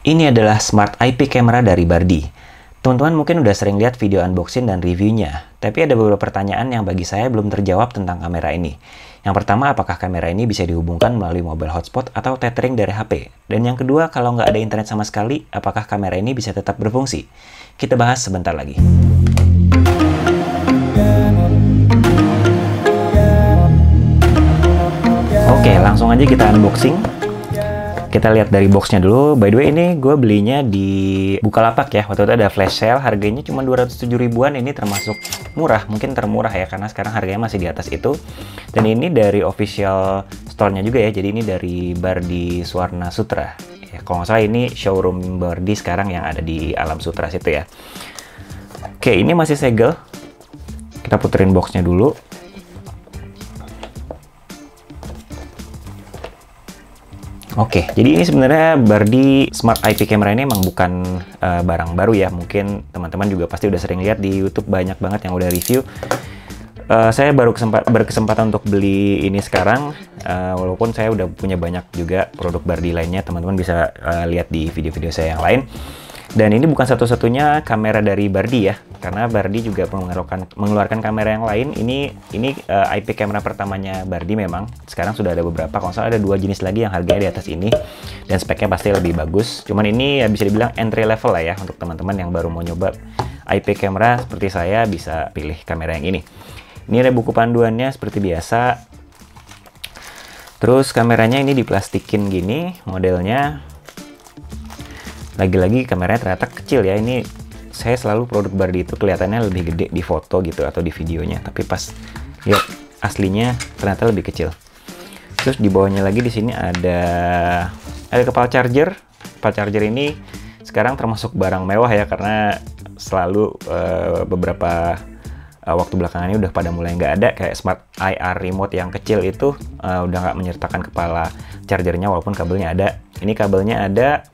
Ini adalah Smart IP Camera dari Bardi. Teman-teman mungkin udah sering lihat video unboxing dan reviewnya, tapi ada beberapa pertanyaan yang bagi saya belum terjawab tentang kamera ini. Yang pertama, apakah kamera ini bisa dihubungkan melalui mobile hotspot atau tethering dari HP? Dan yang kedua, kalau nggak ada internet sama sekali, apakah kamera ini bisa tetap berfungsi? Kita bahas sebentar lagi. Oke, langsung aja kita unboxing. Kita lihat dari boxnya dulu. By the way, ini gue belinya di Bukalapak ya. Waktu itu ada flash sale, harganya cuma 207 ribuan. Ini termasuk murah, mungkin termurah ya, karena sekarang harganya masih di atas itu. Dan ini dari official store-nya juga ya. Jadi ini dari Bardi Swarna Sutra. Ya, kalau nggak salah ini showroom Bardi sekarang yang ada di Alam Sutra situ ya. Oke, ini masih segel. Kita puterin boxnya dulu. Oke, jadi ini sebenarnya Bardi Smart IP Camera ini emang bukan barang baru ya. Mungkin teman-teman juga pasti udah sering lihat di YouTube, banyak banget yang udah review. Saya baru berkesempatan untuk beli ini sekarang, walaupun saya udah punya banyak juga produk Bardi lainnya. Teman-teman bisa lihat di video-video saya yang lain. Dan ini bukan satu-satunya kamera dari Bardi ya, karena Bardi juga mengeluarkan kamera yang lain. Ini IP kamera pertamanya Bardi memang. Sekarang sudah ada beberapa, kalau salah ada 2 jenis lagi yang harganya di atas ini. Dan speknya pasti lebih bagus. Cuman ini ya bisa dibilang entry level lah ya, untuk teman-teman yang baru mau nyoba IP kamera seperti saya bisa pilih kamera yang ini. Ini ada buku panduannya seperti biasa. Terus kameranya ini diplastikin gini modelnya. Lagi-lagi kameranya ternyata kecil ya. Ini saya selalu produk Bardi itu kelihatannya lebih gede di foto gitu atau di videonya, tapi pas lihat aslinya ternyata lebih kecil. Terus di bawahnya lagi di sini ada kepala charger. Kepala charger ini sekarang termasuk barang mewah ya, karena selalu beberapa waktu belakangan ini udah pada mulai nggak ada. Kayak Smart IR remote yang kecil itu udah nggak menyertakan kepala chargernya walaupun kabelnya ada. Ini kabelnya ada.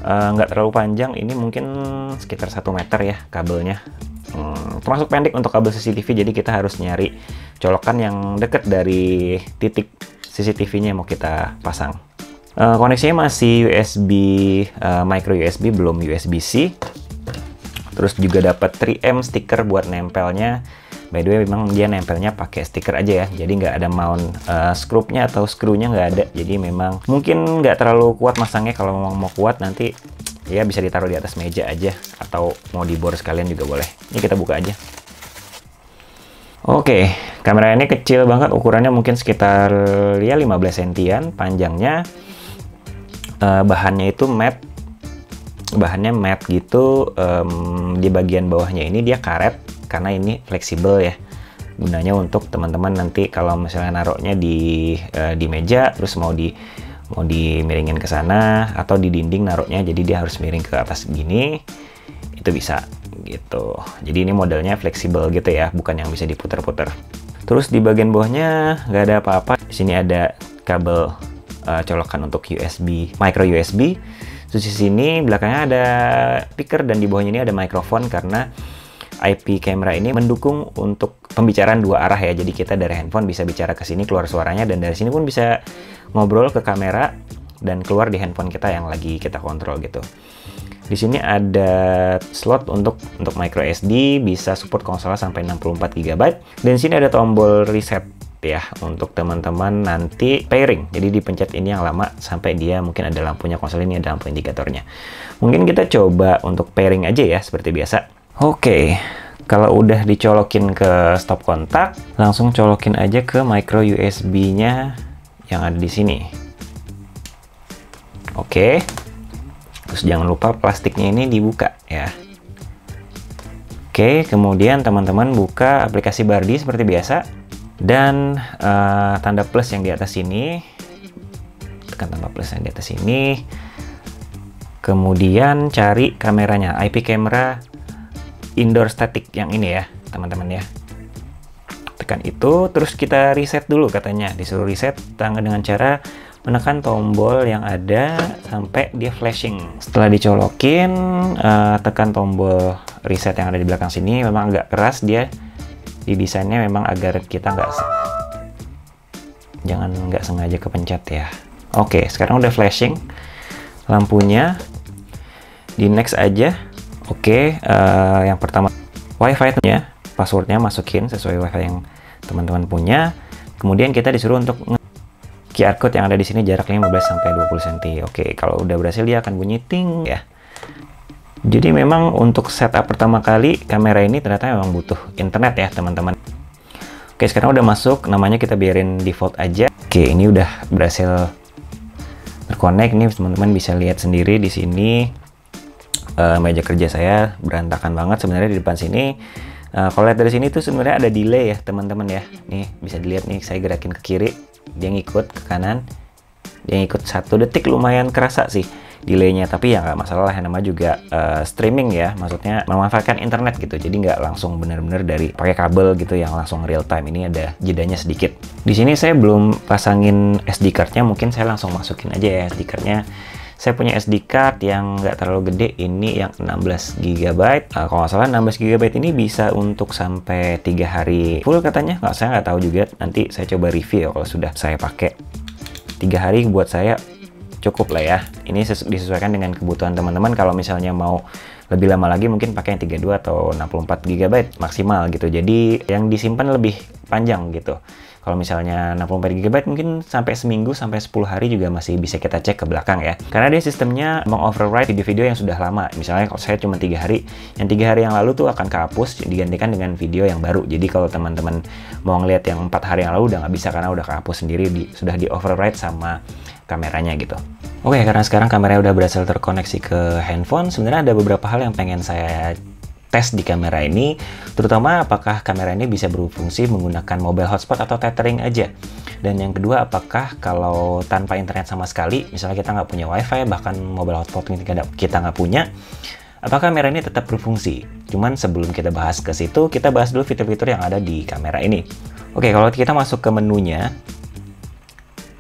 Nggak terlalu panjang, ini mungkin sekitar 1 meter ya kabelnya. Termasuk pendek untuk kabel CCTV, jadi kita harus nyari colokan yang deket dari titik CCTV-nya yang mau kita pasang. Koneksinya masih USB, micro USB, belum USB-C. Terus juga dapat 3M stiker buat nempelnya. By the way, memang dia nempelnya pakai stiker aja ya, jadi nggak ada mount screw-nya atau screw-nya nggak ada. Jadi memang mungkin nggak terlalu kuat masangnya. Kalau mau kuat nanti ya bisa ditaruh di atas meja aja, atau mau dibor sekalian juga boleh. Ini kita buka aja. Oke, kamera ini kecil banget, ukurannya mungkin sekitar ya 15 sentian panjangnya. Bahannya itu matte. Bahannya matte gitu. Di bagian bawahnya ini dia karet, karena ini fleksibel ya, gunanya untuk teman-teman nanti kalau misalnya naruhnya di meja, terus mau dimiringin ke sana atau di dinding naruhnya, jadi dia harus miring ke atas gini, itu bisa gitu. Jadi ini modelnya fleksibel gitu ya, bukan yang bisa diputar-putar. Terus di bagian bawahnya nggak ada apa-apa. Di sini ada kabel colokan untuk USB, micro USB. Terus di sini belakangnya ada speaker, dan di bawahnya ini ada mikrofon, karena IP kamera ini mendukung untuk pembicaraan 2 arah ya. Jadi kita dari handphone bisa bicara ke sini, keluar suaranya, dan dari sini pun bisa ngobrol ke kamera dan keluar di handphone kita yang lagi kita kontrol gitu. Di sini ada slot untuk micro SD, bisa support kalau salah sampai 64 GB. Dan di sini ada tombol reset ya, untuk teman-teman nanti pairing. Jadi dipencet ini yang lama sampai dia mungkin ada lampunya, konsol ini ada lampu indikatornya. Mungkin kita coba untuk pairing aja ya, seperti biasa. Oke, kalau udah dicolokin ke stop kontak, langsung colokin aja ke micro USB-nya yang ada di sini. Oke, terus jangan lupa plastiknya ini dibuka ya. Oke, kemudian teman-teman buka aplikasi Bardi seperti biasa, dan tanda plus yang di atas sini, tekan tanda plus yang di atas ini. Kemudian cari kameranya, IP camera indoor static yang ini ya teman-teman ya, tekan itu. Terus kita reset dulu, katanya disuruh reset dengan cara menekan tombol yang ada sampai dia flashing. Setelah dicolokin, tekan tombol reset yang ada di belakang sini. Memang agak keras dia, didesainnya memang agar kita nggak sengaja kepencet ya. Oke, sekarang udah flashing. lampunya, di next aja. Oke, yang pertama wifi-nya, passwordnya masukin sesuai wifi yang teman-teman punya. Kemudian kita disuruh untuk QR code yang ada di sini jaraknya 15-20 cm. Oke, kalau udah berhasil dia akan bunyi ting ya. Jadi memang untuk setup pertama kali kamera ini ternyata memang butuh internet ya teman-teman. Oke, sekarang udah masuk, namanya kita biarin default aja. Oke, ini udah berhasil terkonek. Nih teman-teman bisa lihat sendiri di sini meja kerja saya berantakan banget sebenarnya di depan sini. Kalau lihat dari sini tuh sebenarnya ada delay ya teman-teman ya. Nih bisa dilihat nih, saya gerakin ke kiri, dia ngikut, ke kanan dia ngikut 1 detik, lumayan kerasa sih delaynya, tapi ya nggak masalah, yang nama juga streaming ya, maksudnya memanfaatkan internet gitu, jadi nggak langsung bener-bener dari pakai kabel gitu yang langsung real time. Ini ada jedanya sedikit. Di sini saya belum pasangin SD cardnya, mungkin saya langsung masukin aja ya SD cardnya. Saya punya SD card yang nggak terlalu gede, ini yang 16 GB. Kalau nggak salah 16 GB ini bisa untuk sampai 3 hari full katanya. Saya nggak tahu juga, nanti saya coba review ya kalau sudah saya pakai. 3 hari buat saya cukup lah ya. Ini disesuaikan dengan kebutuhan teman-teman. Kalau misalnya mau lebih lama lagi mungkin pakai yang 32 atau 64 GB maksimal gitu. Jadi yang disimpan lebih panjang gitu. Kalau misalnya 64 GB mungkin sampai seminggu sampai 10 hari juga masih bisa kita cek ke belakang ya. Karena dia sistemnya mengoverwrite video-video yang sudah lama. Misalnya kalau saya cuma 3 hari, yang 3 hari yang lalu tuh akan kehapus digantikan dengan video yang baru. Jadi kalau teman-teman mau ngeliat yang 4 hari yang lalu udah nggak bisa karena udah kehapus sendiri, sudah di overwrite sama kameranya gitu. Oke, karena sekarang kameranya udah berhasil terkoneksi ke handphone, sebenarnya ada beberapa hal yang pengen saya tes di kamera ini, terutama apakah kamera ini bisa berfungsi menggunakan mobile hotspot atau tethering aja. Dan yang kedua, apakah kalau tanpa internet sama sekali, misalnya kita nggak punya wifi, bahkan mobile hotspot kita nggak punya, apakah kamera ini tetap berfungsi? Cuman sebelum kita bahas ke situ, kita bahas dulu fitur-fitur yang ada di kamera ini. Oke, kalau kita masuk ke menunya,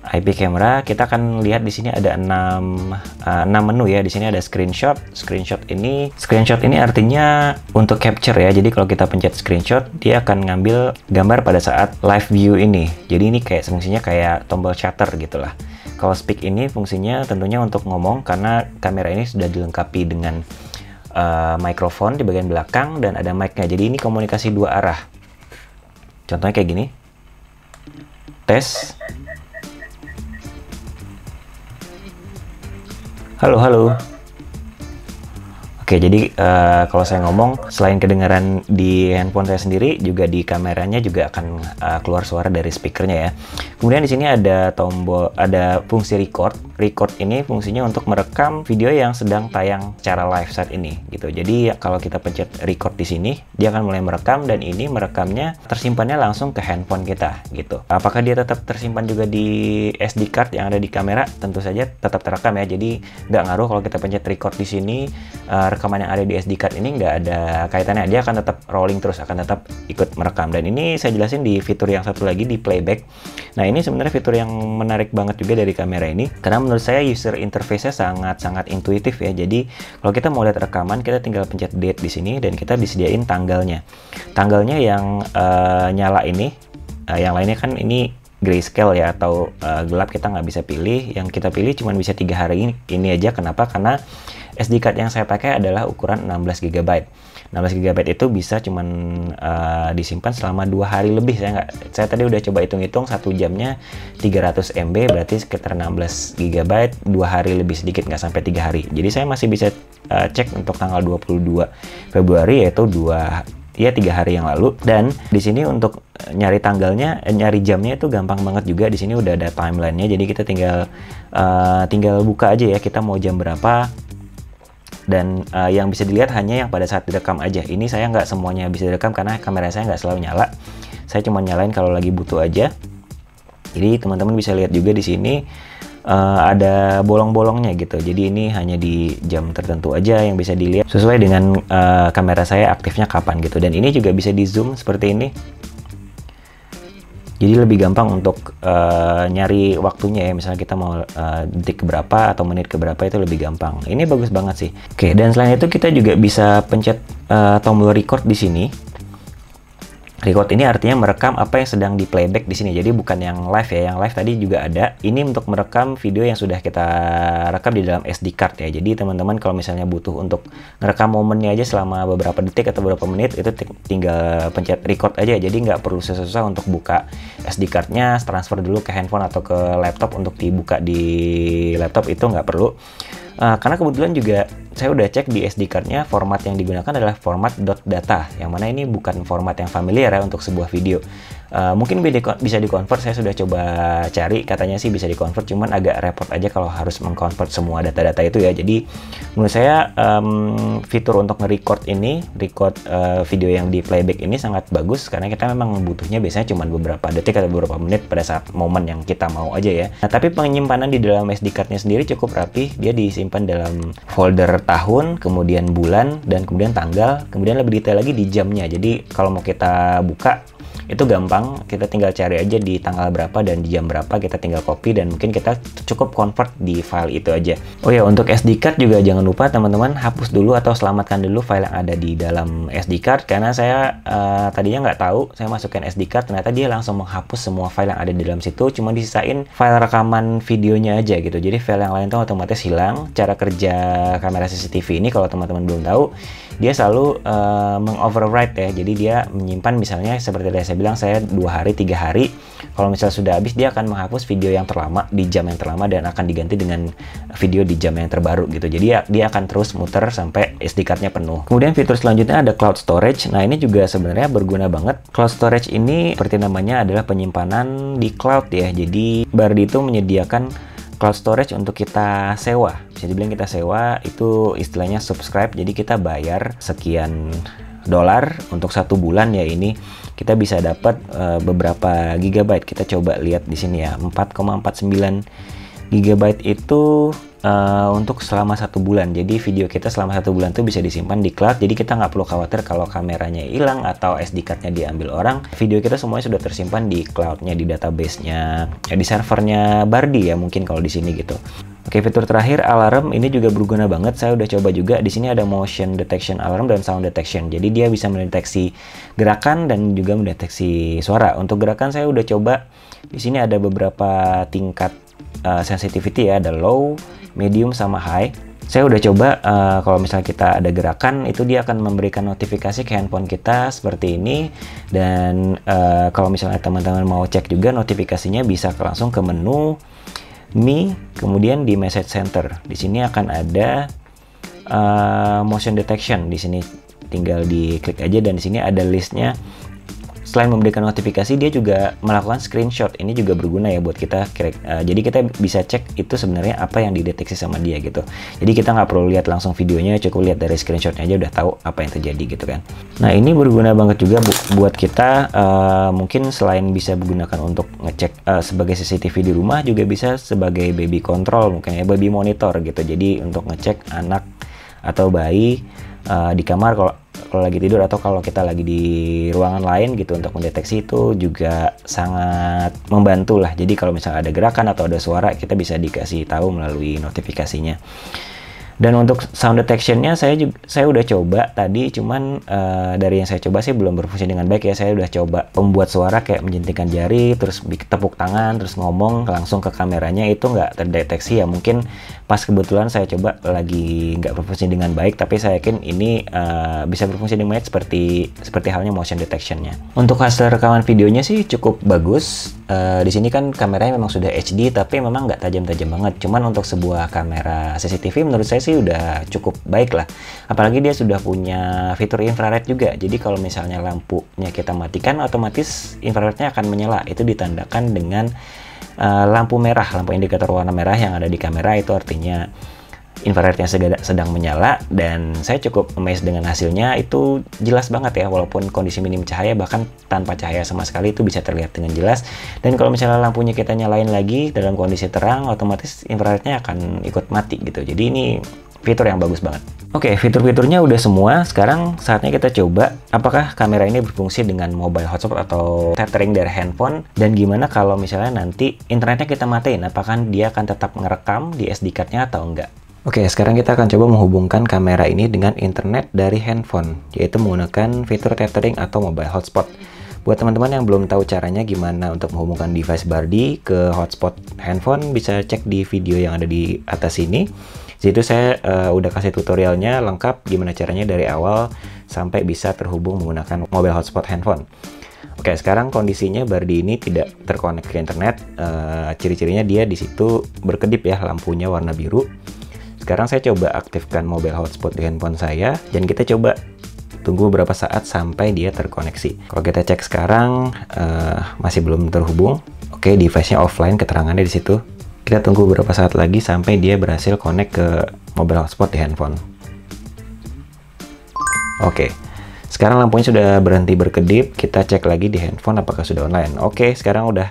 IP camera, kita akan lihat di sini ada 6 menu ya. Di sini ada screenshot. Screenshot ini artinya untuk capture ya. Jadi kalau kita pencet screenshot, dia akan ngambil gambar pada saat live view ini. Jadi ini kayak fungsinya kayak tombol shutter gitulah. Kalau speak ini fungsinya tentunya untuk ngomong, karena kamera ini sudah dilengkapi dengan mikrofon di bagian belakang dan ada mic-nya. Jadi ini komunikasi 2 arah. Contohnya kayak gini. Tes. Halo, halo. Oke, jadi kalau saya ngomong, selain kedengaran di handphone saya sendiri, juga di kameranya juga akan keluar suara dari speakernya ya. Kemudian di sini ada ada fungsi record. Record ini fungsinya untuk merekam video yang sedang tayang secara live saat ini, gitu. Jadi kalau kita pencet record di sini, dia akan mulai merekam dan ini merekamnya tersimpannya langsung ke handphone kita, gitu. Apakah dia tetap tersimpan juga di SD card yang ada di kamera? Tentu saja tetap terekam ya. Jadi nggak ngaruh kalau kita pencet record di sini. Rekaman yang ada di SD card ini nggak ada kaitannya, dia akan tetap rolling terus, akan tetap ikut merekam. Dan ini saya jelasin di fitur yang satu lagi, di playback. Nah, ini sebenarnya fitur yang menarik banget juga dari kamera ini, karena menurut saya user interface-nya sangat-sangat intuitif ya. Jadi kalau kita mau lihat rekaman, kita tinggal pencet date di sini dan kita disediain tanggalnya. Tanggalnya yang nyala ini, yang lainnya kan ini grayscale ya, atau gelap, kita nggak bisa pilih. Yang kita pilih cuma bisa 3 hari ini aja. Kenapa? Karena SD card yang saya pakai adalah ukuran 16 GB. 16 GB itu bisa cuman disimpan selama 2 hari lebih. Saya tadi udah coba hitung-hitung, 1 jamnya 300 MB, berarti sekitar 16 GB, 2 hari lebih sedikit, nggak sampai 3 hari. Jadi saya masih bisa cek untuk tanggal 22 Februari, yaitu 3 hari yang lalu. Dan di sini untuk nyari tanggalnya, nyari jamnya itu gampang banget juga. Di sini udah ada timelinenya, jadi kita tinggal buka aja ya, kita mau jam berapa. Dan yang bisa dilihat hanya yang pada saat direkam aja. Ini saya nggak semuanya bisa direkam karena kamera saya nggak selalu nyala. Saya cuma nyalain kalau lagi butuh aja. Jadi teman-teman bisa lihat juga di sini ada bolong-bolongnya gitu. Jadi ini hanya di jam tertentu aja yang bisa dilihat sesuai dengan kamera saya aktifnya kapan gitu. Dan ini juga bisa di zoom seperti ini. Jadi lebih gampang untuk nyari waktunya ya. Misalnya kita mau detik keberapa atau menit keberapa, itu lebih gampang. Ini bagus banget sih. Oke, dan selain itu kita juga bisa pencet tombol record di sini. Record ini artinya merekam apa yang sedang di playback di sini. Jadi bukan yang live ya. Yang live tadi juga ada. Ini untuk merekam video yang sudah kita rekam di dalam SD card ya. Jadi teman-teman kalau misalnya butuh untuk merekam momennya aja selama beberapa detik atau beberapa menit, itu tinggal pencet record aja. Jadi nggak perlu susah-susah untuk buka SD card-nya, transfer dulu ke handphone atau ke laptop untuk dibuka di laptop, itu nggak perlu. Karena kebetulan juga saya udah cek di SD card-nya, format yang digunakan adalah format .data, yang mana ini bukan format yang familiar ya untuk sebuah video. Mungkin bisa di-convert, saya sudah coba cari, katanya sih bisa di-convert, cuman agak repot aja kalau harus meng-convert semua data-data itu ya. Jadi menurut saya fitur untuk nge-record ini, record video yang di playback ini sangat bagus, karena kita memang butuhnya biasanya cuma beberapa detik atau beberapa menit pada saat momen yang kita mau aja ya. Nah, tapi penyimpanan di dalam SD card-nya sendiri cukup rapi, dia disimpan dalam folder tahun, kemudian bulan, dan kemudian tanggal, kemudian lebih detail lagi di jamnya. Jadi kalau mau kita buka itu gampang, kita tinggal cari aja di tanggal berapa dan di jam berapa, kita tinggal copy dan mungkin kita cukup convert di file itu aja. Oh ya, untuk SD card juga jangan lupa teman-teman hapus dulu atau selamatkan dulu file yang ada di dalam SD card, karena saya tadinya nggak tahu, saya masukkan SD card ternyata dia langsung menghapus semua file yang ada di dalam situ, cuma disisain file rekaman videonya aja gitu. Jadi file yang lain tuh otomatis hilang. Cara kerja kamera CCTV ini kalau teman-teman belum tahu, dia selalu meng-overwrite ya. Jadi dia menyimpan, misalnya seperti yang saya bilang, saya 2 hari 3 hari, kalau misalnya sudah habis dia akan menghapus video yang terlama di jam yang terlama dan akan diganti dengan video di jam yang terbaru gitu. Jadi dia akan terus muter sampai SD card-nya penuh. Kemudian fitur selanjutnya ada cloud storage. Nah, ini juga sebenarnya berguna banget. Cloud storage ini seperti namanya adalah penyimpanan di cloud ya. Jadi Bardi itu menyediakan cloud storage untuk kita sewa. Bisa dibilang kita sewa, itu istilahnya subscribe. Jadi kita bayar sekian dolar untuk 1 bulan ya, ini kita bisa dapat beberapa gigabyte. Kita coba lihat di sini ya, 4,49 gigabyte itu untuk selama 1 bulan. Jadi video kita selama 1 bulan itu bisa disimpan di cloud. Jadi kita nggak perlu khawatir kalau kameranya hilang atau SD card-nya diambil orang. Video kita semuanya sudah tersimpan di cloud-nya, di database-nya, di servernya Bardi ya mungkin kalau di sini gitu. Oke, fitur terakhir alarm ini juga berguna banget. Saya udah coba juga. Di sini ada motion detection alarm dan sound detection. Jadi dia bisa mendeteksi gerakan dan juga mendeteksi suara. Untuk gerakan saya udah coba. Di sini ada beberapa tingkat sensitivity ya, ada low, medium sama high. Saya udah coba kalau misalnya kita ada gerakan, itu dia akan memberikan notifikasi ke handphone kita seperti ini. Dan kalau misalnya teman-teman mau cek juga notifikasinya, bisa langsung ke menu Me, kemudian di Message Center. Di sini akan ada motion detection. Di sini tinggal diklik aja dan di sini ada listnya. Selain memberikan notifikasi, dia juga melakukan screenshot. Ini juga berguna ya buat kita. Jadi kita bisa cek itu sebenarnya apa yang dideteksi sama dia gitu. Jadi kita nggak perlu lihat langsung videonya, cukup lihat dari screenshotnya aja udah tahu apa yang terjadi gitu kan. Nah, ini berguna banget juga buat kita. Mungkin selain bisa digunakan untuk ngecek sebagai CCTV di rumah, juga bisa sebagai baby control, mungkin ya baby monitor gitu. Jadi untuk ngecek anak atau bayi di kamar kalau lagi tidur, atau kalau kita lagi di ruangan lain gitu, untuk mendeteksi itu juga sangat membantu lah. Jadi kalau misalnya ada gerakan atau ada suara, kita bisa dikasih tahu melalui notifikasinya. Dan untuk sound detection-nya saya udah coba tadi, cuman dari yang saya coba sih belum berfungsi dengan baik ya. Saya udah coba membuat suara kayak menjentikkan jari, terus tepuk tangan, terus ngomong langsung ke kameranya, itu nggak terdeteksi ya. Mungkin pas kebetulan saya coba lagi nggak berfungsi dengan baik, tapi saya yakin ini bisa berfungsi dengan baik seperti halnya motion detection-nya. Untuk hasil rekaman videonya sih cukup bagus. Di sini kan kameranya memang sudah HD, tapi memang nggak tajam-tajam banget. Cuman untuk sebuah kamera CCTV menurut saya sih udah cukup baik lah. Apalagi dia sudah punya fitur infrared juga. Jadi kalau misalnya lampunya kita matikan, otomatis infrarednya akan menyala. Itu ditandakan dengan lampu merah, lampu indikator warna merah yang ada di kamera. Itu artinya infrarednya sedang menyala, dan saya cukup amazed dengan hasilnya. Itu jelas banget ya, walaupun kondisi minim cahaya, bahkan tanpa cahaya sama sekali itu bisa terlihat dengan jelas. Dan kalau misalnya lampunya kita nyalain lagi dalam kondisi terang, otomatis infrarednya akan ikut mati gitu. Jadi ini fitur yang bagus banget. Oke, fitur-fiturnya udah semua. Sekarang saatnya kita coba apakah kamera ini berfungsi dengan mobile hotspot atau tethering dari handphone, dan gimana kalau misalnya nanti internetnya kita matiin, apakah dia akan tetap ngerekam di SD card-nya atau enggak. Oke, sekarang kita akan coba menghubungkan kamera ini dengan internet dari handphone, yaitu menggunakan fitur tethering atau mobile hotspot. Buat teman-teman yang belum tahu caranya gimana untuk menghubungkan device Bardi ke hotspot handphone, bisa cek di video yang ada di atas ini. Situ saya udah kasih tutorialnya lengkap gimana caranya dari awal sampai bisa terhubung menggunakan mobile hotspot handphone. Oke, sekarang kondisinya Bardi ini tidak terkonek ke internet. Ciri-cirinya dia di situ berkedip ya, lampunya warna biru. Sekarang saya coba aktifkan mobile hotspot di handphone saya, dan kita coba tunggu beberapa saat sampai dia terkoneksi. Kalau kita cek sekarang masih belum terhubung. Oke, device-nya offline, keterangannya di situ. Kita tunggu beberapa saat lagi sampai dia berhasil connect ke mobile hotspot di handphone. Oke, sekarang lampunya sudah berhenti berkedip. Kita cek lagi di handphone apakah sudah online. Oke, sekarang udah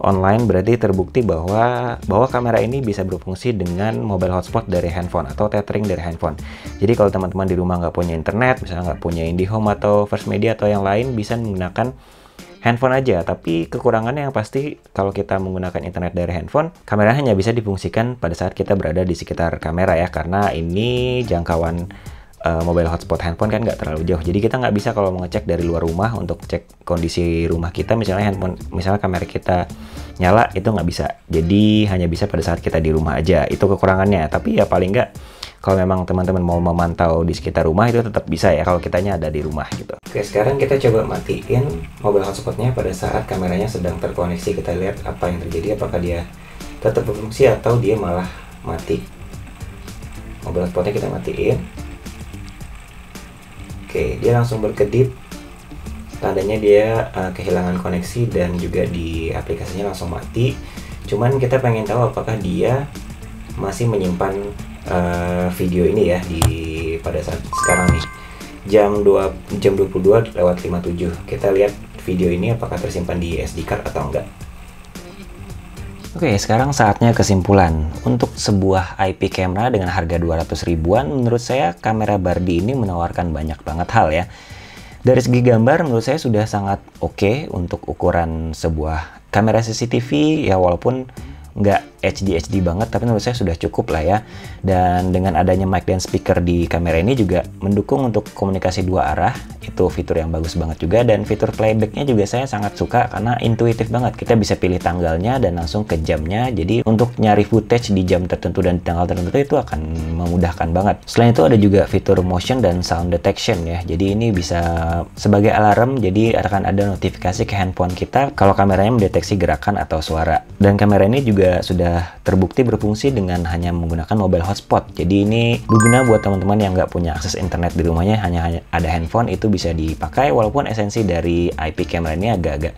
online, berarti terbukti bahwa kamera ini bisa berfungsi dengan mobile hotspot dari handphone atau tethering dari handphone. Jadi kalau teman-teman di rumah nggak punya internet, misalnya nggak punya IndiHome atau First Media atau yang lain, bisa menggunakan handphone aja. Tapi kekurangannya yang pasti kalau kita menggunakan internet dari handphone, kamera hanya bisa difungsikan pada saat kita berada di sekitar kamera ya, karena ini jangkauan mobile hotspot handphone kan nggak terlalu jauh. Jadi kita nggak bisa kalau mau ngecek dari luar rumah untuk cek kondisi rumah kita, misalnya kamera kita nyala, itu nggak bisa. Jadi hanya bisa pada saat kita di rumah aja. Itu kekurangannya. Tapi ya paling nggak kalau memang teman-teman mau memantau di sekitar rumah, itu tetap bisa ya kalau kitanya ada di rumah gitu. Oke, sekarang kita coba matiin mobile hotspotnya pada saat kameranya sedang terkoneksi. Kita lihat apa yang terjadi, apakah dia tetap berfungsi atau dia malah mati. Mobile hotspotnya kita matiin. Oke, dia langsung berkedip, tandanya dia kehilangan koneksi, dan juga di aplikasinya langsung mati. Cuman kita pengen tahu apakah dia masih menyimpan video ini ya pada saat sekarang nih, jam 22:57. Kita lihat video ini apakah tersimpan di SD card atau enggak. Oke, sekarang saatnya kesimpulan. Untuk sebuah IP camera dengan harga 200 ribuan, menurut saya kamera Bardi ini menawarkan banyak banget hal ya. Dari segi gambar, menurut saya sudah sangat oke untuk ukuran sebuah kamera CCTV ya, walaupun nggak HD banget, tapi menurut saya sudah cukup lah ya. Dan dengan adanya mic dan speaker di kamera ini juga mendukung untuk komunikasi dua arah. Itu fitur yang bagus banget juga, dan fitur playbacknya juga saya sangat suka karena intuitif banget. Kita bisa pilih tanggalnya dan langsung ke jamnya, jadi untuk nyari footage di jam tertentu dan tanggal tertentu itu akan memudahkan banget. Selain itu ada juga fitur motion dan sound detection ya, jadi ini bisa sebagai alarm, jadi akan ada notifikasi ke handphone kita kalau kameranya mendeteksi gerakan atau suara. Dan kamera ini juga sudah terbukti berfungsi dengan hanya menggunakan mobile hotspot, jadi ini berguna buat teman-teman yang nggak punya akses internet di rumahnya, hanya ada handphone, itu bisa dipakai. Walaupun esensi dari IP camera ini agak-agak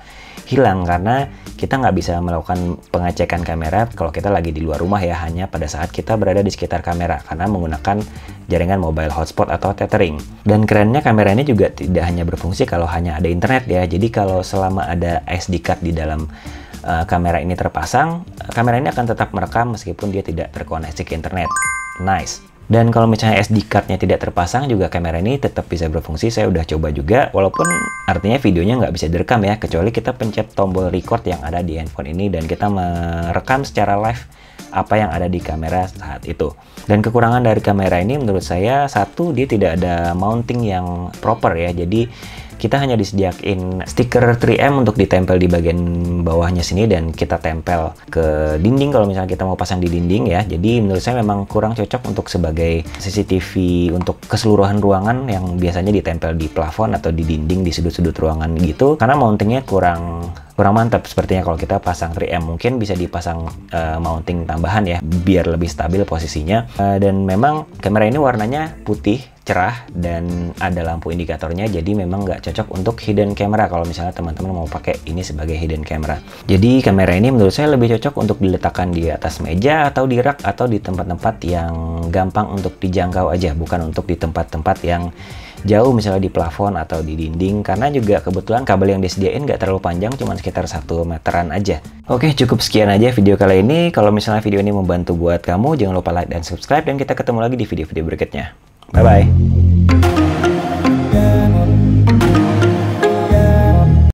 hilang karena kita nggak bisa melakukan pengecekan kamera kalau kita lagi di luar rumah ya, hanya pada saat kita berada di sekitar kamera karena menggunakan jaringan mobile hotspot atau tethering. Dan kerennya kamera ini juga tidak hanya berfungsi kalau hanya ada internet ya, jadi kalau selama ada SD card di dalam kamera ini terpasang, kamera ini akan tetap merekam meskipun dia tidak terkoneksi ke internet. Nice. Dan kalau misalnya SD card-nya tidak terpasang juga kamera ini tetap bisa berfungsi. Saya udah coba juga, walaupun artinya videonya nggak bisa direkam ya, kecuali kita pencet tombol record yang ada di handphone ini dan kita merekam secara live apa yang ada di kamera saat itu. Dan kekurangan dari kamera ini menurut saya, satu, dia tidak ada mounting yang proper ya, jadi kita hanya disediakan stiker 3M untuk ditempel di bagian bawahnya sini dan kita tempel ke dinding kalau misalnya kita mau pasang di dinding ya. Jadi menurut saya memang kurang cocok untuk sebagai CCTV untuk keseluruhan ruangan yang biasanya ditempel di plafon atau di dinding di sudut-sudut ruangan gitu, karena mountingnya kurang mantap. Sepertinya kalau kita pasang 3M mungkin bisa dipasang mounting tambahan ya biar lebih stabil posisinya. Dan memang kamera ini warnanya putih cerah dan ada lampu indikatornya, jadi memang nggak cocok untuk hidden camera kalau misalnya teman-teman mau pakai ini sebagai hidden camera. Jadi kamera ini menurut saya lebih cocok untuk diletakkan di atas meja atau di rak atau di tempat-tempat yang gampang untuk dijangkau aja, bukan untuk di tempat-tempat yang jauh misalnya di plafon atau di dinding, karena juga kebetulan kabel yang disediain nggak terlalu panjang, cuma sekitar 1 meteran aja. Oke, cukup sekian aja video kali ini. Kalau misalnya video ini membantu buat kamu, jangan lupa like dan subscribe, dan kita ketemu lagi di video-video berikutnya. Bye-bye.